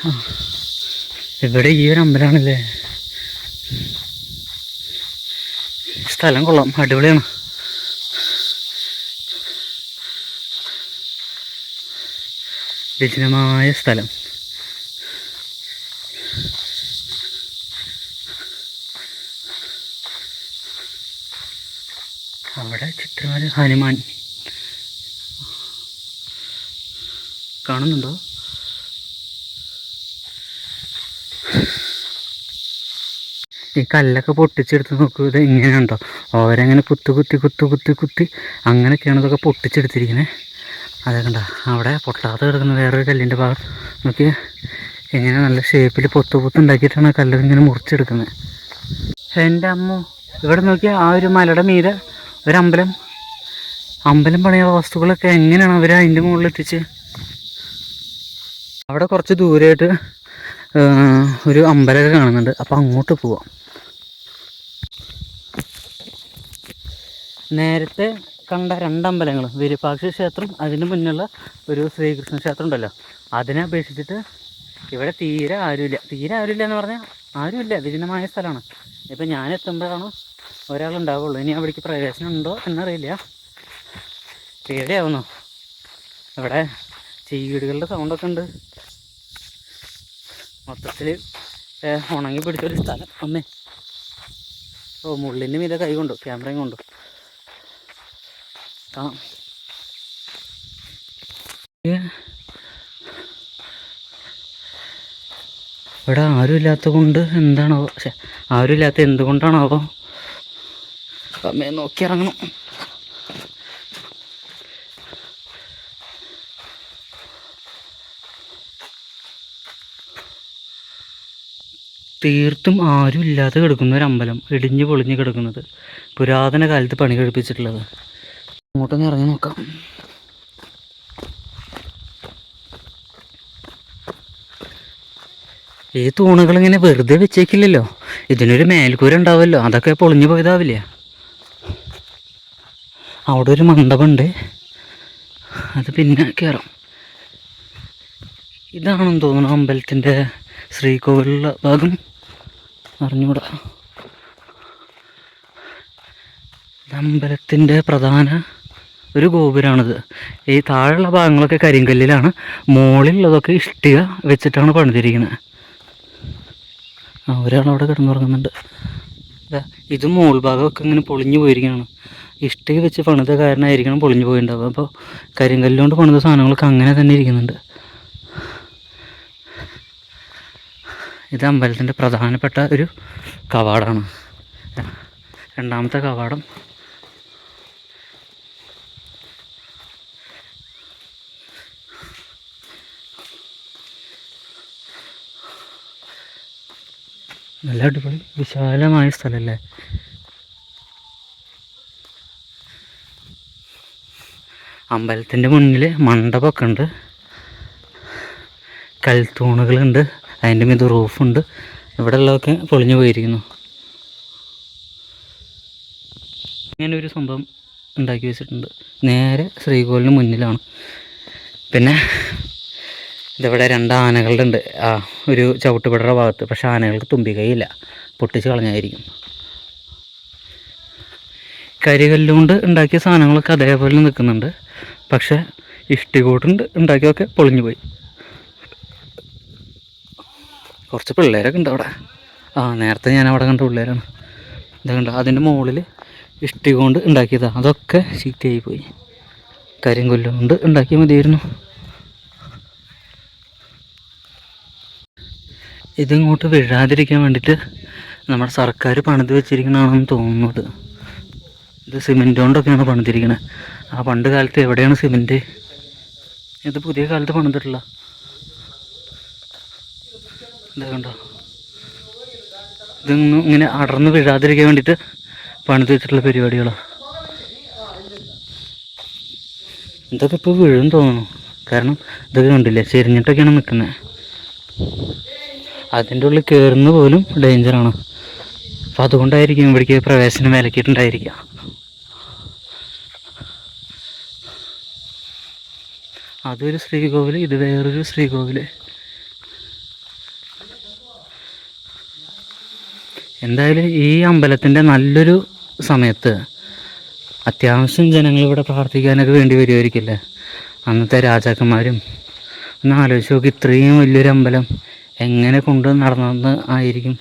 ആ, ഇവിടെ ഈ ഒരു അമ്പലമാണല്ലേ. സ്ഥലം കൊള്ളാം, അടിപൊളിയാണ്. വിജനമായ സ്ഥലം. അവിടെ ചിത്രമാര് ഹനുമാൻ കാണുന്നുണ്ടോ? ഈ കല്ലൊക്കെ പൊട്ടിച്ചെടുത്ത് നോക്കൂ. ഇത് ഇങ്ങനെയുണ്ടോ, ഓരങ്ങനെ കുത്തി അങ്ങനെയൊക്കെയാണ് ഇതൊക്കെ പൊട്ടിച്ചെടുത്തിരിക്കുന്നത്. അതൊക്കെ ഉണ്ടോ അവിടെ പൊട്ടാതെ കിടക്കുന്ന വേറൊരു കല്ലിൻ്റെ ഭാഗം നോക്കി. എങ്ങനെ നല്ല ഷേപ്പിൽ പൊത്ത് ഉണ്ടാക്കിയിട്ടാണ് ആ കല്ല് ഇങ്ങനെ മുറിച്ചെടുക്കുന്നത്. എൻ്റെ അമ്മ, ഇവിടെ നോക്കിയാൽ ആ ഒരു മലയുടെ മീതെ ഒരമ്പലം. അമ്പലം പണിയ വസ്തുക്കളൊക്കെ എങ്ങനെയാണ് അവർ അതിൻ്റെ മുകളിൽ എത്തിച്ച്. അവിടെ കുറച്ച് ദൂരമായിട്ട് ഒരു അമ്പലമൊക്കെ കാണുന്നുണ്ട്. അപ്പോൾ അങ്ങോട്ട് പോവാം. നേരത്തെ കണ്ട രണ്ടമ്പലങ്ങളും, വിരൂപാക്ഷ ക്ഷേത്രം, അതിന് മുന്നുള്ള ഒരു ശ്രീകൃഷ്ണ ക്ഷേത്രം ഉണ്ടല്ലോ, അതിനെ അപേക്ഷിച്ചിട്ട് ഇവിടെ തീരെ ആരുമില്ല എന്ന് പറഞ്ഞാൽ ആരുമില്ല. വിജനമായ സ്ഥലമാണ്. ഇപ്പം ഞാൻ എത്തുമ്പോഴാണ് ഒരാളുണ്ടാവുള്ളൂ. ഇനി അവിടേക്ക് പ്രവേശനം ഉണ്ടോ എന്നറിയില്ല. പേടിയാവുന്നു. ഇവിടെ ചീവീടുകളുടെ സൗണ്ടൊക്കെ ഉണ്ട്. മൊത്തത്തിൽ ഉണങ്ങി പിടിച്ചൊരു സ്ഥലം. അമ്മേ, ഓ മുള്ളിൻ്റെ മീതെ കൈ കൊണ്ടു, ക്യാമറയും കൊണ്ടു കാണാം. ഇവിടെ ആരുമില്ലാത്ത കൊണ്ട് എന്താണാവോ, ആരുമില്ലാത്ത എന്തുകൊണ്ടാണാവോ. അമ്മയെ നോക്കി ഇറങ്ങണം. തീർത്തും ആരുമില്ലാതെ കിടക്കുന്ന ഒരു അമ്പലം, ഇടിഞ്ഞു പൊളിഞ്ഞ് കിടക്കുന്നത്, പുരാതന കാലത്ത് പണി കഴിപ്പിച്ചിട്ടുള്ളത്. അങ്ങോട്ടൊന്ന് ഇറങ്ങി നോക്കാം. ഈ തൂണുകളിങ്ങനെ വെറുതെ വെച്ചേക്കില്ലല്ലോ, ഇതിനൊരു മേൽക്കൂര ഉണ്ടാവുമല്ലോ, അതൊക്കെ പൊളിഞ്ഞു പോയതാവില്ല. അവിടെ ഒരു മണ്ഡപമുണ്ട്, അത് പിന്നെ കയറാം. ഇതാണെന്ന് തോന്നുന്നു അമ്പലത്തിൻ്റെ ശ്രീകോവിലുള്ള ഭാഗം, അറിഞ്ഞൂടാ. അമ്പലത്തിൻ്റെ പ്രധാന ഒരു ഗോപുരമാണിത്. ഈ താഴെയുള്ള ഭാഗങ്ങളൊക്കെ കരിങ്കല്ലിലാണ്, മുകളിലുള്ളതൊക്കെ ഇഷ്ടിക വെച്ചിട്ടാണ് പണിതിരിക്കുന്നത്. ഒരാളവിടെ കിടന്നുറങ്ങുന്നുണ്ട്. ഇത് മുകൾ ഭാഗമൊക്കെ ഇങ്ങനെ പൊളിഞ്ഞു പോയിരിക്കുകയാണ്. ഇഷ്ടിക വെച്ച് പണിത കാരണമായിരിക്കണം പൊളിഞ്ഞു പോയിട്ടുണ്ടാവുക. അപ്പോൾ കരിങ്കല്ലുകൊണ്ട് പണിത സാധനങ്ങളൊക്കെ അങ്ങനെ തന്നെ ഇരിക്കുന്നുണ്ട്. ഇത് അമ്പലത്തിൻ്റെ പ്രധാനപ്പെട്ട ഒരു കവാടമാണ്, രണ്ടാമത്തെ കവാടം. നല്ല അടിപൊളി വിശാലമായ സ്ഥലമല്ലേ. അമ്പലത്തിൻ്റെ മുന്നിൽ മണ്ഡപമൊക്കെ ഉണ്ട്, കൽത്തൂണുകളുണ്ട്, അതിൻ്റെ മീത് റൂഫുണ്ട്. ഇവിടെ ഉള്ളതൊക്കെ പൊളിഞ്ഞു പോയിരിക്കുന്നു. ഇങ്ങനെ ഒരു സംഭവം ഉണ്ടാക്കി വെച്ചിട്ടുണ്ട്, നേരെ ശ്രീകോവിലിന് മുന്നിലാണ്. പിന്നെ ഇതിവിടെ രണ്ട് ആനകളുടെ ഉണ്ട്, ഒരു ചവിട്ടുപടയുടെ ഭാഗത്ത്. പക്ഷെ ആനകൾക്ക് തുമ്പിക്കൈയില്ല, പൊട്ടിച്ച് കളഞ്ഞായിരിക്കും. കരികല്ലുകൊണ്ട് ഉണ്ടാക്കിയ സാധനങ്ങളൊക്കെ അതേപോലെ നിൽക്കുന്നുണ്ട്. പക്ഷെ ഇഷ്ടികോട്ടുണ്ട് ഉണ്ടാക്കിയതൊക്കെ പൊളിഞ്ഞു പോയി. കുറച്ച് പിള്ളേരൊക്കെ ഉണ്ട് അവിടെ. നേരത്തെ ഞാൻ അവിടെ കണ്ട പിള്ളേരാണ്. ഇതാ കണ്ടോ, അതിൻ്റെ മുകളിൽ ഇഷ്ടിക കൊണ്ട് ഉണ്ടാക്കിയതാണ്, അതൊക്കെ ചീത്തയായി പോയി. കരിങ്കല്ല് കൊണ്ട് ഉണ്ടാക്കിയാൽ മതിയായിരുന്നു. ഇതിങ്ങോട്ട് വീഴാതിരിക്കാൻ വേണ്ടിയിട്ട് നമ്മുടെ സർക്കാർ പണിത് വെച്ചിരിക്കണമെന്ന് തോന്നുന്നത്. ഇത് സിമെൻറ്റ് കൊണ്ടൊക്കെയാണ് പണിതിരിക്കുന്നത്. പണ്ട് കാലത്ത് എവിടെയാണ് സിമെൻറ്റ്? ഇത് പുതിയ കാലത്ത് പണിതിട്ടില്ല. ഇതാ കണ്ടോ, ഇതൊന്നും ഇങ്ങനെ അടർന്ന് വീഴാതിരിക്കാൻ വേണ്ടിയിട്ട് പണിത് വെച്ചിട്ടുള്ള പരിപാടികളാണ്. ഇതൊക്കെ ഇപ്പോൾ വീഴും തോന്നുന്നു, കാരണം ഇതൊക്കെ കണ്ടില്ലേ, ചെരിഞ്ഞിട്ടൊക്കെയാണ് നിൽക്കുന്നത്. അതിൻ്റെ ഉള്ളിൽ കയറുന്ന പോലും ഡേഞ്ചറാണ്. അപ്പോൾ അതുകൊണ്ടായിരിക്കും ഇവിടേക്ക് പ്രവേശനം വിലക്കിയിട്ടുണ്ടായിരിക്കുക. അതൊരു ശ്രീകോവിൽ, ഇത് വേറൊരു ശ്രീകോവിൽ. എന്തായാലും ഈ അമ്പലത്തിൻ്റെ നല്ലൊരു സമയത്ത് അത്യാവശ്യം ജനങ്ങൾ ഇവിടെ പ്രാർത്ഥിക്കാനൊക്കെ വേണ്ടി വരുമായിരിക്കില്ലേ. അന്നത്തെ രാജാക്കന്മാരും ഒന്ന് ആലോചിച്ച് നോക്കി, ഇത്രയും വലിയൊരു അമ്പലം എങ്ങനെ കൊണ്ട് നടന്നെന്ന് ആയിരിക്കും.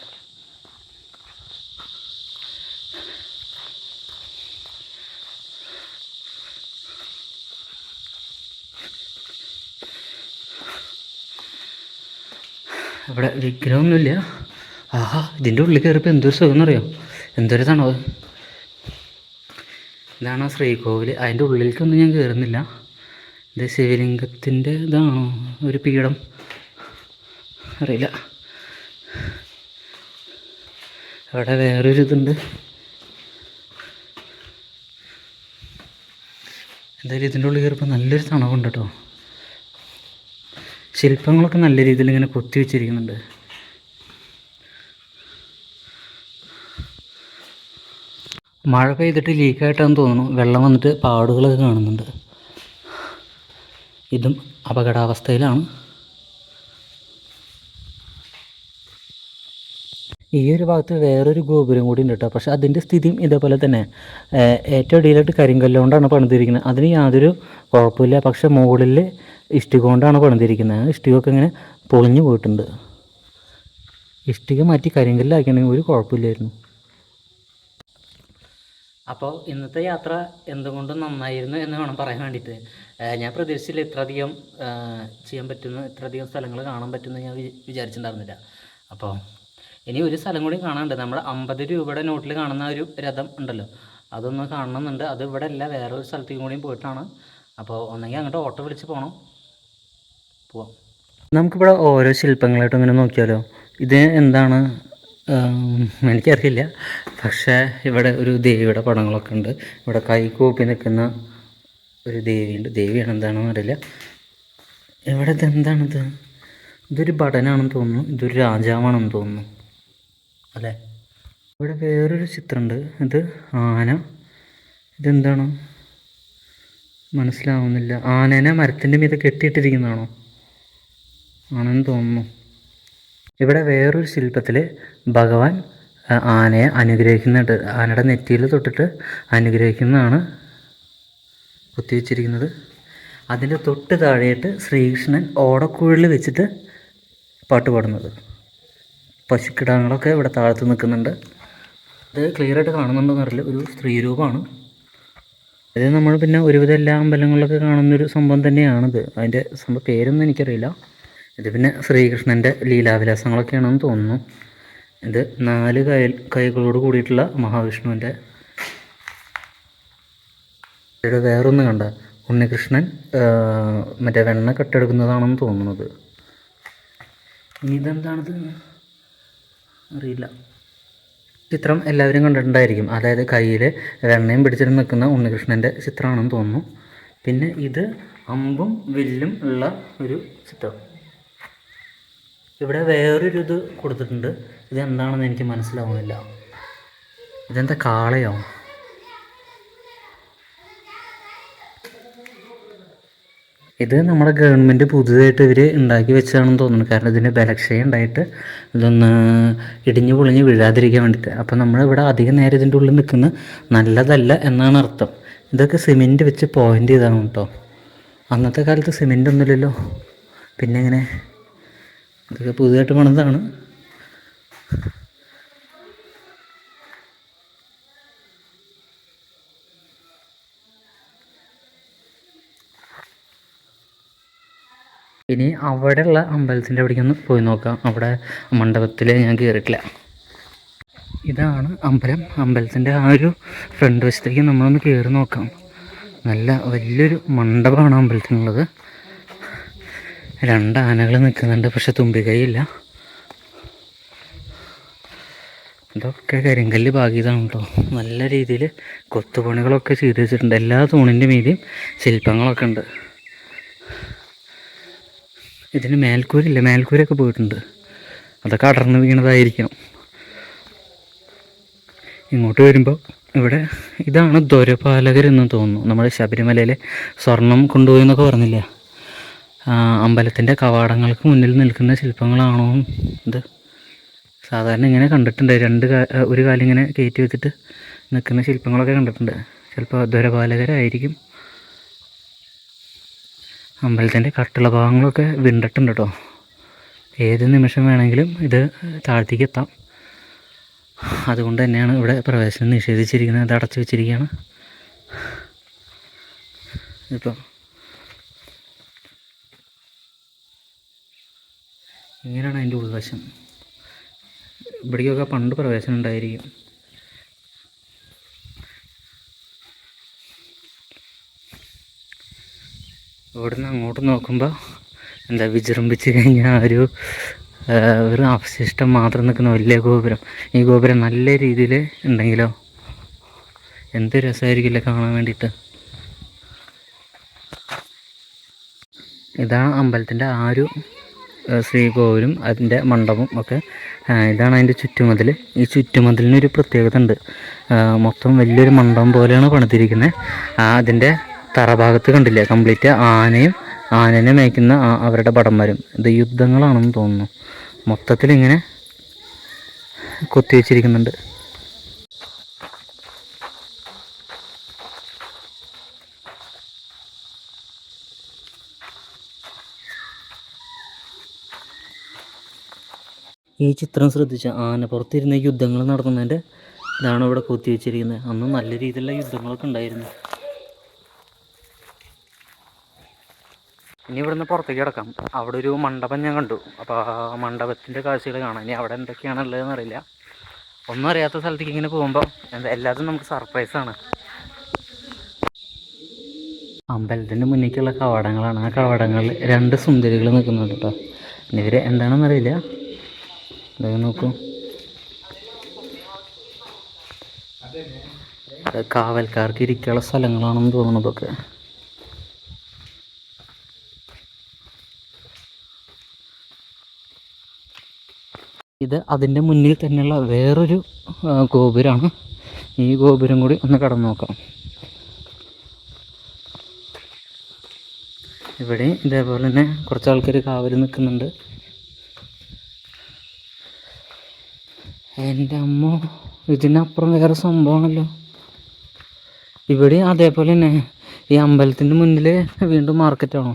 ഇവിടെ വിഗ്രഹമൊന്നുമില്ല. ആഹാ, ഇതിൻ്റെ ഉള്ളിൽ കയറിയപ്പോൾ എന്തൊരു സുഖം എന്നറിയോ, എന്തൊരു തണവ്. ഇതാണ് ആ ശ്രീകോവിൽ. അതിൻ്റെ ഉള്ളിലേക്കൊന്നും ഞാൻ കയറുന്നില്ല. ഇത് ശിവലിംഗത്തിൻ്റെ ഇതാണോ, ഒരു പീഠം, അറിയില്ല. അവിടെ വേറൊരു ഇതുണ്ട്. എന്തായാലും ഇതിൻ്റെ ഉള്ളിൽ കയറിയപ്പോൾ നല്ലൊരു തണവുണ്ട് കേട്ടോ. ശില്പങ്ങളൊക്കെ നല്ല രീതിയിൽ ഇങ്ങനെ കൊത്തി വെച്ചിരിക്കുന്നുണ്ട്. മഴ പെയ്തിട്ട് ലീക്കായിട്ടാണെന്ന് തോന്നുന്നു, വെള്ളം വന്നിട്ട് പാടുകളൊക്കെ കാണുന്നുണ്ട്. ഇതും അപകടാവസ്ഥയിലാണ്. ഈ ഒരു ഭാഗത്ത് വേറൊരു ഗോപുരം കൂടി ഉണ്ട് കേട്ടോ. പക്ഷേ അതിൻ്റെ സ്ഥിതിയും ഇതേപോലെ തന്നെ ഏറ്റവും അടിയിലായിട്ട് കരിങ്കല്ലുകൊണ്ടാണ് പണിതിരിക്കുന്നത്. അതിന് യാതൊരു കുഴപ്പമില്ല. പക്ഷേ മുകളിൽ ഇഷ്ടിക കൊണ്ടാണ് പണിതിരിക്കുന്നത്. ഇഷ്ടികയൊക്കെ ഇങ്ങനെ പൊളിഞ്ഞു പോയിട്ടുണ്ട്. ഇഷ്ടിക മാറ്റി കരിങ്കല്ലാക്കണമെങ്കിൽ ഒരു കുഴപ്പമില്ലായിരുന്നു. അപ്പോൾ ഇന്നത്തെ യാത്ര എന്തുകൊണ്ടും നന്നായിരുന്നു എന്ന് വേണം പറയാൻ വേണ്ടിയിട്ട്. ഞാൻ പ്രതീക്ഷിച്ചില്ല ഇത്രയധികം ചെയ്യാൻ പറ്റുന്ന, ഇത്രയധികം സ്ഥലങ്ങൾ കാണാൻ പറ്റുമെന്ന് ഞാൻ വിചാരിച്ചിട്ടുണ്ടായിരുന്നില്ല. അപ്പോൾ ഇനി ഒരു സ്ഥലം കൂടി കാണാനുണ്ട്. നമ്മുടെ 50 രൂപയുടെ നോട്ടിൽ കാണുന്ന ഒരു രഥം ഉണ്ടല്ലോ, അതൊന്ന് കാണണമെന്നുണ്ട്. അത് ഇവിടെ അല്ല, വേറെ ഒരു സ്ഥലത്തേക്കും കൂടിയും പോയിട്ടാണ്. അപ്പോൾ ഒന്നെങ്കിൽ അങ്ങോട്ട് ഓട്ടോ വിളിച്ച് പോവാം. നമുക്കിവിടെ ഓരോ ശില്പങ്ങളായിട്ട് ഇങ്ങനെ നോക്കിയാലോ. ഇത് എന്താണ് എനിക്കറിയില്ല. പക്ഷേ ഇവിടെ ഒരു ദേവിയുടെ പടങ്ങളൊക്കെ ഉണ്ട്. ഇവിടെ കൈകൂപ്പി നിൽക്കുന്ന ഒരു ദേവിയുണ്ട്. ദേവിയാണ് എന്താണെന്ന് അറിയില്ല. ഇവിടെ ഇതെന്താണിത്? ഇതൊരു ഭടനാണെന്ന് തോന്നുന്നു. ഇതൊരു രാജാവാണെന്ന് തോന്നുന്നു അല്ലേ. ഇവിടെ വേറൊരു ചിത്രമുണ്ട്. ഇത് ആന. ഇതെന്താണ് മനസ്സിലാവുന്നില്ല. ആനേനെ മരത്തിൻ്റെ മീതെ കെട്ടിയിട്ടിരിക്കുന്നതാണോ? ആണെന്ന് തോന്നുന്നു. ഇവിടെ വേറൊരു ശില്പത്തിൽ ഭഗവാൻ ആനയെ അനുഗ്രഹിക്കുന്നുണ്ട്. ആനയുടെ നെറ്റിയിൽ തൊട്ടിട്ട് അനുഗ്രഹിക്കുന്നതാണ് കുത്തിവെച്ചിരിക്കുന്നത്. അതിൻ്റെ തൊട്ട് താഴെയായിട്ട് ശ്രീകൃഷ്ണൻ ഓടക്കുഴലിൽ വെച്ചിട്ട് പാട്ട് പാടുന്നത്. പശുക്കിടാങ്ങളൊക്കെ ഇവിടെ താഴത്ത് നിൽക്കുന്നുണ്ട്. അത് ക്ലിയറായിട്ട് കാണുന്നുണ്ടോയെന്ന് അറിയില്ല. ഒരു സ്ത്രീ രൂപമാണ് ഇത്. നമ്മൾ പിന്നെ ഒരുവിധം എല്ലാ അമ്പലങ്ങളിലൊക്കെ കാണുന്നൊരു സംഭവം തന്നെയാണിത്. അതിൻ്റെ സംഭവം പേരൊന്നും എനിക്കറിയില്ല. ഇത് പിന്നെ ശ്രീകൃഷ്ണൻ്റെ ലീലാവിലാസങ്ങളൊക്കെയാണെന്ന് തോന്നുന്നു. ഇത് 4 കൈകളോട് കൂടിയിട്ടുള്ള മഹാവിഷ്ണുവിൻ്റെ. ഇവിടെ വേറൊന്ന് കണ്ട, ഉണ്ണികൃഷ്ണൻ മറ്റേ വെണ്ണ കെട്ടെടുക്കുന്നതാണെന്ന് തോന്നുന്നത്. ഇനി ഇതെന്താണിത് അറിയില്ല. ചിത്രം എല്ലാവരും കണ്ടിട്ടുണ്ടായിരിക്കും. അതായത് കയ്യിൽ വെണ്ണയും പിടിച്ചിട്ട് നിൽക്കുന്ന ഉണ്ണികൃഷ്ണൻ്റെ ചിത്രമാണെന്ന് തോന്നുന്നു. പിന്നെ ഇത് അമ്പും വില്ലും ഉള്ള ഒരു ചിത്രം. ഇവിടെ വേറൊരു ഇത് കൊടുത്തിട്ടുണ്ട്. ഇതെന്താണെന്ന് എനിക്ക് മനസ്സിലാവുന്നില്ല. ഇതെന്താ കാളയോ? ഇത് നമ്മുടെ ഗവൺമെൻറ് പുതുതായിട്ട് ഇവർ ഉണ്ടാക്കി വെച്ചതാണെന്ന് തോന്നുന്നു. കാരണം ഇതിന് ബലക്ഷയം ഉണ്ടായിട്ട് ഇതൊന്ന് ഇടിഞ്ഞു പൊളിഞ്ഞ് വീഴാതിരിക്കാൻ വേണ്ടിയിട്ട്. അപ്പോൾ നമ്മളിവിടെ അധികം നേരം ഇതിൻ്റെ ഉള്ളിൽ നിൽക്കുന്നത് നല്ലതല്ല എന്നാണ് അർത്ഥം. ഇതൊക്കെ സിമെൻറ്റ് വെച്ച് പോയിൻ്റ് ചെയ്താണ് കേട്ടോ. അന്നത്തെ കാലത്ത് സിമെൻ്റ് ഒന്നുമില്ലല്ലോ. പിന്നെ എങ്ങനെ? ഇതൊക്കെ പുതുതായിട്ട് പണിതാണ്. ഇനി അവിടെയുള്ള അമ്പലത്തിൻ്റെ അവിടേക്കൊന്ന് പോയി നോക്കാം. അവിടെ മണ്ഡപത്തിൽ ഞാൻ കയറിയിട്ടില്ല. ഇതാണ് അമ്പലം. അമ്പലത്തിൻ്റെ ആ ഒരു ഫ്രണ്ട് വശത്തേക്ക് നമ്മളൊന്ന് കയറി നോക്കാം. നല്ല വലിയൊരു മണ്ഡപമാണ് അമ്പലത്തിനുള്ളത്. 2 ആനകൾ നിൽക്കുന്നുണ്ട്. പക്ഷെ തുമ്പിക്കൈയില്ല. ഇതൊക്കെ കരിങ്കല്ല് ഭാഗിയതാണ് കേട്ടോ. നല്ല രീതിയിൽ കൊത്തുപണികളൊക്കെ ചെയ്ത് വെച്ചിട്ടുണ്ട്. എല്ലാ തൂണിൻ്റെ മീതെയും ശില്പങ്ങളൊക്കെ ഉണ്ട്. ഇതിന് മേൽക്കൂരില്ല. മേൽക്കൂരൊക്കെ പോയിട്ടുണ്ട്. അതൊക്കെ അടർന്ന് വീണതായിരിക്കണം. ഇങ്ങോട്ട് വരുമ്പോൾ ഇവിടെ ഇതാണ് ദ്വാരപാലകരെന്ന് തോന്നുന്നു. നമ്മുടെ ശബരിമലയിലെ സ്വർണം കൊണ്ടുപോയി എന്നൊക്കെ പറഞ്ഞില്ല. അമ്പലത്തിൻ്റെ കവാടങ്ങൾക്ക് മുന്നിൽ നിൽക്കുന്ന ശില്പങ്ങളാണോ ഇത്? സാധാരണ ഇങ്ങനെ കണ്ടിട്ടുണ്ട്, ഒരു കാലം ഇങ്ങനെ കയറ്റി വെച്ചിട്ട് നിൽക്കുന്ന ശില്പങ്ങളൊക്കെ കണ്ടിട്ടുണ്ട്. ചിലപ്പോൾ ദ്വാരപാലകരായിരിക്കും. അമ്പലത്തിൻ്റെ കട്ടിള ഭാഗങ്ങളൊക്കെ വിണ്ടിട്ടുണ്ട് കേട്ടോ. ഏത് നിമിഷം വേണമെങ്കിലും ഇത് താഴ്ത്തിക്ക് എത്താം. അതുകൊണ്ട് തന്നെയാണ് ഇവിടെ പ്രവേശനം നിഷേധിച്ചിരിക്കുന്നത്. ഇത് അടച്ചു വെച്ചിരിക്കുകയാണ്. ഇപ്പോൾ ഇങ്ങനെയാണ് അതിൻ്റെ ഉൾവശം. ഇവിടേക്കൊക്കെ പണ്ട് പ്രവേശനം ഉണ്ടായിരിക്കും. ഇവിടുന്ന് അങ്ങോട്ട് നോക്കുമ്പോൾ എന്താ വിജൃംഭിച്ച് കഴിഞ്ഞാൽ ഒരു അവശിഷ്ടം മാത്രം നിൽക്കുന്ന വലിയ ഗോപുരം. ഈ ഗോപുരം നല്ല രീതിയിൽ ഉണ്ടെങ്കിലോ എന്ത് രസമായിരിക്കില്ല കാണാൻ വേണ്ടിയിട്ട്. ഇതാണ് അമ്പലത്തിൻ്റെ ശ്രീകോവിലും അതിൻ്റെ മണ്ഡപം ഒക്കെ. ഇതാണ് അതിൻ്റെ ചുറ്റുമതിൽ. ഈ ചുറ്റുമതിലിനൊരു പ്രത്യേകത ഉണ്ട്. മൊത്തം വലിയൊരു മണ്ഡപം പോലെയാണ് പണിതിരിക്കുന്നത്. അതിൻ്റെ തറഭാഗത്ത് കണ്ടില്ലേ, കംപ്ലീറ്റ് ആനനെ മേയ്ക്കുന്ന അവരുടെ ഭടന്മാരും. ഇത് യുദ്ധങ്ങളാണെന്ന് തോന്നുന്നു. മൊത്തത്തിലിങ്ങനെ കൊത്തിവെച്ചിരിക്കുന്നുണ്ട്. ഈ ചിത്രം ശ്രദ്ധിച്ച ആനപ്പുറത്തിരുന്ന യുദ്ധങ്ങൾ നടത്തുന്നതിൻ്റെ ഇതാണ് ഇവിടെ കൊത്തിവെച്ചിരിക്കുന്നത്. അന്ന് നല്ല രീതിയിലുള്ള യുദ്ധങ്ങളൊക്കെ ഉണ്ടായിരുന്നു. ഇനി ഇവിടുന്ന് പുറത്തേക്ക് കിടക്കാം. അവിടെ ഒരു മണ്ഡപം ഞാൻ കണ്ടു. അപ്പോൾ ആ മണ്ഡപത്തിൻ്റെ കാഴ്ചകൾ കാണാം. ഇനി അവിടെ എന്തൊക്കെയാണുള്ളതെന്ന് അറിയില്ല. ഒന്നും അറിയാത്ത സ്ഥലത്തേക്ക് ഇങ്ങനെ പോകുമ്പോൾ എല്ലാതും നമുക്ക് സർപ്രൈസാണ്. അമ്പലത്തിൻ്റെ മുന്നിലേക്കുള്ള കവാടങ്ങളാണ്. ആ കവാടങ്ങളിൽ 2 സുന്ദരികൾ നിൽക്കുന്നുണ്ട് കേട്ടോ. ഇവർ എന്താണെന്നറിയില്ല. ഇതൊക്കെ നോക്കൂ. കാവൽക്കാർക്ക് ഇരിക്കാനുള്ള സ്ഥലങ്ങളാണെന്ന് തോന്നുന്നതൊക്കെ. ഇത് അതിൻ്റെ മുന്നിൽ തന്നെയുള്ള വേറൊരു ഗോപുരമാണ്. ഈ ഗോപുരം കൂടി ഒന്ന് കടന്നു നോക്കാം. ഇവിടെ ഇതേപോലെ തന്നെ കുറച്ച് ആൾക്കാർ കാവൽ നിൽക്കുന്നുണ്ട്. എൻ്റെ അമ്മ, ഇതിനപ്പുറം വേറെ സംഭവമാണല്ലോ. ഇവിടെ അതേപോലെ തന്നെ ഈ അമ്പലത്തിൻ്റെ മുന്നിൽ വീണ്ടും മാർക്കറ്റാണോ?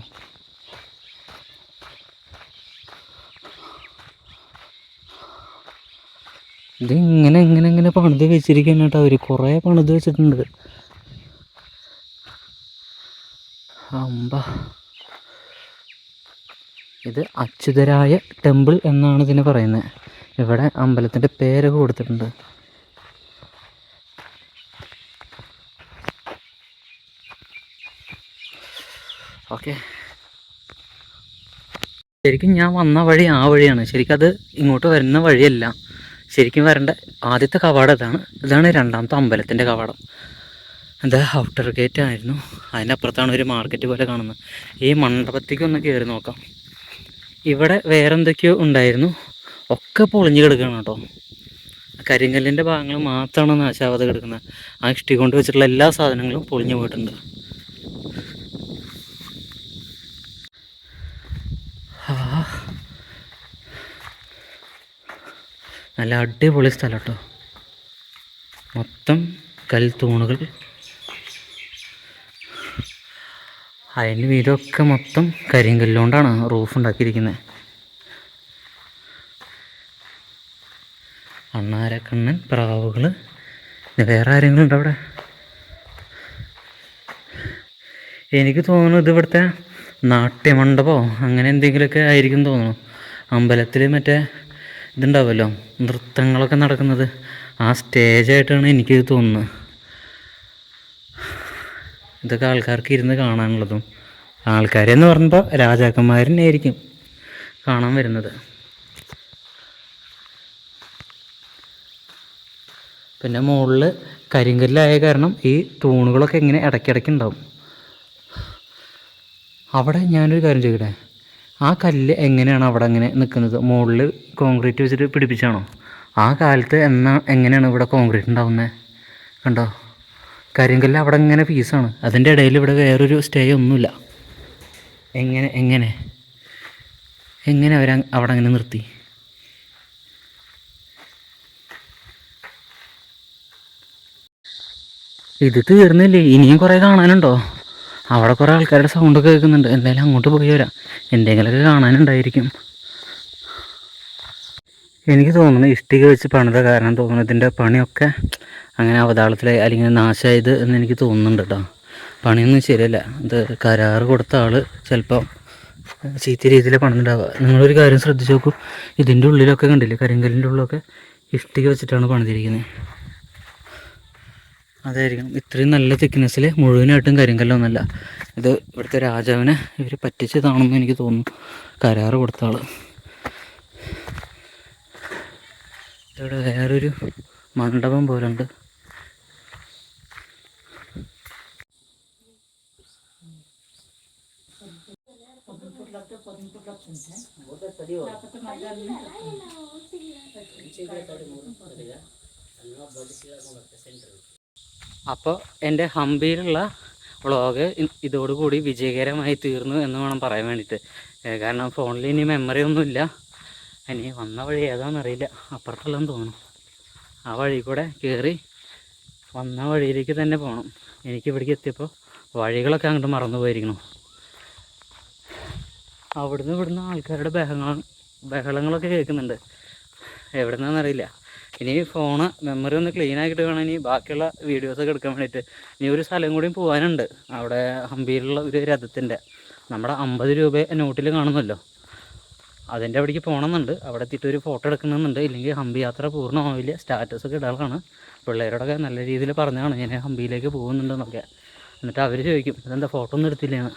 ഇത് ഇങ്ങനെ പണിത് വെച്ചിരിക്കുന്ന കേട്ടോ. അവർ കുറേ പണിത് വെച്ചിട്ടുണ്ട്. അമ്പ, ഇത് അച്യുതരായ ടെമ്പിൾ എന്നാണ് ഇതിനെ പറയുന്നത്. ഇവിടെ അമ്പലത്തിൻ്റെ പേരൊക്കെ കൊടുത്തിട്ടുണ്ട്. ഓക്കെ, ശരിക്കും ഞാൻ വന്ന വഴി ആ വഴിയാണ്. ശരിക്കും അത് ഇങ്ങോട്ട് വരുന്ന വഴിയല്ല. ശരിക്കും വരേണ്ട ആദ്യത്തെ കവാടം ഇതാണ് 2ാമത്തെ അമ്പലത്തിൻ്റെ കവാടം. എന്താ ഔട്ടർ ഗേറ്റ് ആയിരുന്നു. അതിനപ്പുറത്താണ് ഒരു മാർക്കറ്റ് പോലെ കാണുന്നത്. ഈ മണ്ഡപത്തേക്കൊന്ന് കയറി നോക്കാം. ഇവിടെ വേറെ എന്തൊക്കെയോ ഉണ്ടായിരുന്നു, ഒക്കെ പൊളിഞ്ഞ് കിടക്കുകയാണ് കേട്ടോ. കരിങ്കല്ലിൻ്റെ ഭാഗങ്ങൾ മാത്രമാണ് നാശാവാതെ കിടക്കുന്നത്. ആ ഇഷ്ടി കൊണ്ട് വെച്ചിട്ടുള്ള എല്ലാ സാധനങ്ങളും പൊളിഞ്ഞു പോയിട്ടുണ്ട്. നല്ല അടിപൊളി സ്ഥലം കേട്ടോ. മൊത്തം കൽത്തൂണുകൾ. അതിന് വീടൊക്കെ മൊത്തം കരിങ്കല്ലുകൊണ്ടാണ് റൂഫ് ഉണ്ടാക്കിയിരിക്കുന്നത്. അണ്ണാരക്കണ്ണൻ, പ്രാവുകൾ. വേറെ ആരെങ്കിലും ഉണ്ടോ അവിടെ? എനിക്ക് തോന്നുന്നു ഇത് ഇവിടുത്തെ നാട്യമണ്ഡപമോ അങ്ങനെ എന്തെങ്കിലുമൊക്കെ ആയിരിക്കും തോന്നുന്നു. അമ്പലത്തിൽ മറ്റേ ഇതുണ്ടാവുമല്ലോ, നൃത്തങ്ങളൊക്കെ നടക്കുന്നത്, ആ സ്റ്റേജായിട്ടാണ് എനിക്കിത് തോന്നുന്നത്. ഇതൊക്കെ ആൾക്കാർക്ക് ഇരുന്ന് കാണാനുള്ളതും. ആൾക്കാരെന്ന് പറയുമ്പോൾ രാജാക്കന്മാരന്നെ ആയിരിക്കും കാണാൻ വരുന്നത്. പിന്നെ മുകളിൽ കരിങ്കല്ലായ കാരണം ഈ തൂണുകളൊക്കെ ഇങ്ങനെ ഇടയ്ക്കിടയ്ക്ക് ഉണ്ടാവും. അവിടെ ഞാനൊരു കാര്യം ചോദിക്കട്ടെ, ആ കല്ല് എങ്ങനെയാണ് അവിടെ അങ്ങനെ നിൽക്കുന്നത്? മുകളിൽ കോൺക്രീറ്റ് വെച്ചിട്ട് പിടിപ്പിച്ചാണോ? ആ കാലത്ത് എങ്ങനെയാണ് ഇവിടെ കോൺക്രീറ്റ് ഉണ്ടാവുന്നത്? കണ്ടോ, കരിങ്കല്ല് അവിടെ ഇങ്ങനെ പീസാണ്. അതിൻ്റെ ഇടയിൽ ഇവിടെ വേറൊരു സ്റ്റേ ഒന്നുമില്ല. എങ്ങനെ എങ്ങനെ എങ്ങനെ അവർ അവിടെ അങ്ങനെ നിർത്തി? ഇത് തീർന്നില്ലേ, ഇനിയും കുറേ കാണാനുണ്ടോ? അവിടെ കുറേ ആൾക്കാരുടെ സൗണ്ടൊക്കെ കേൾക്കുന്നുണ്ട്. എന്തായാലും അങ്ങോട്ട് പോയി വരാം, എന്തെങ്കിലുമൊക്കെ കാണാനുണ്ടായിരിക്കും. എനിക്ക് തോന്നുന്നു ഇഷ്ടിക വെച്ച് പണിത കാരണം തോന്നുന്നു ഇതിൻ്റെ പണിയൊക്കെ അങ്ങനെ അവതാളത്തിലായി അല്ലെങ്കിൽ നാശമായത് എന്ന് എനിക്ക് തോന്നുന്നുണ്ട് കേട്ടോ. പണിയൊന്നും ശരിയല്ല. ഇത് കരാറ് കൊടുത്ത ആൾ ചിലപ്പോൾ ചീത്ത രീതിയിൽ പണിതുണ്ടാവുക. നിങ്ങളൊരു കാര്യം ശ്രദ്ധിച്ച് നോക്കൂ, ഇതിൻ്റെ ഉള്ളിലൊക്കെ കണ്ടില്ലേ, കരിങ്കല്ലിൻ്റെ ഉള്ളിലൊക്കെ ഇഷ്ടിക വെച്ചിട്ടാണ് പണിതിരിക്കുന്നത്. അതായിരിക്കും ഇത്രയും നല്ല തിക്നെസ്സിൽ മുഴുവനായിട്ടും കരിങ്കല്ലൊന്നുമല്ല. ഇത് ഇവിടുത്തെ രാജാവിനെ ഇവർ പറ്റിച്ചതാണെന്ന് എനിക്ക് തോന്നുന്നു, കരാറ് കൊടുത്ത ആൾ. ഇവിടെ വേറൊരു മണ്ഡപം പോലുണ്ട്. അപ്പോൾ എൻ്റെ ഹംപിയിലുള്ള വ്ളോഗ് ഇതോടുകൂടി വിജയകരമായി തീർന്നു എന്ന് വേണം പറയാൻ വേണ്ടിയിട്ട്. കാരണം ഫോണിൽ ഇനി മെമ്മറി ഒന്നുമില്ല. ഇനി വന്ന വഴി ഏതാണെന്നറിയില്ല, അപ്പുറത്തുള്ളതെന്ന് തോന്നുന്നു. ആ വഴി കൂടെ കയറി വന്ന വഴിയിലേക്ക് തന്നെ പോകണം. എനിക്ക് ഇവിടേക്ക് എത്തിയപ്പോൾ വഴികളൊക്കെ അങ്ങോട്ട് മറന്നു പോയിരിക്കണം. ഇവിടുന്ന് ആൾക്കാരുടെ ബഹളങ്ങളൊക്കെ കേൾക്കുന്നുണ്ട്. എവിടെ നിന്നാണെന്നറിയില്ല. ഇനി ഫോണ് മെമ്മറി ഒന്ന് ക്ലീൻ ആക്കിയിട്ട് വേണം ഇനി ബാക്കിയുള്ള വീഡിയോസൊക്കെ എടുക്കാൻ വേണ്ടിയിട്ട്. ഇനി ഒരു സ്ഥലം കൂടിയും പോകാനുണ്ട്. അവിടെ ഹംപിയിലുള്ള ഒരു രഥത്തിൻ്റെ നമ്മുടെ 50 രൂപ നോട്ടിൽ കാണുമല്ലോ, അതിൻ്റെ അവിടേക്ക് പോകണമെന്നുണ്ട്. അവിടെ എത്തിയിട്ട് ഒരു ഫോട്ടോ എടുക്കണമെന്നുണ്ട്. ഇല്ലെങ്കിൽ ഹംപി യാത്ര പൂർണ്ണമാവില്ല. സ്റ്റാറ്റസൊക്കെ ഇടാറാണ്. പിള്ളേരോടൊക്കെ നല്ല രീതിയിൽ പറഞ്ഞാണ് ഞാൻ ഹംപിയിലേക്ക് പോകുന്നുണ്ടെന്നൊക്കെ. എന്നിട്ട് അവർ ചോദിക്കും ഇതെന്താ ഫോട്ടോ ഒന്നും എടുത്തില്ലേന്ന്.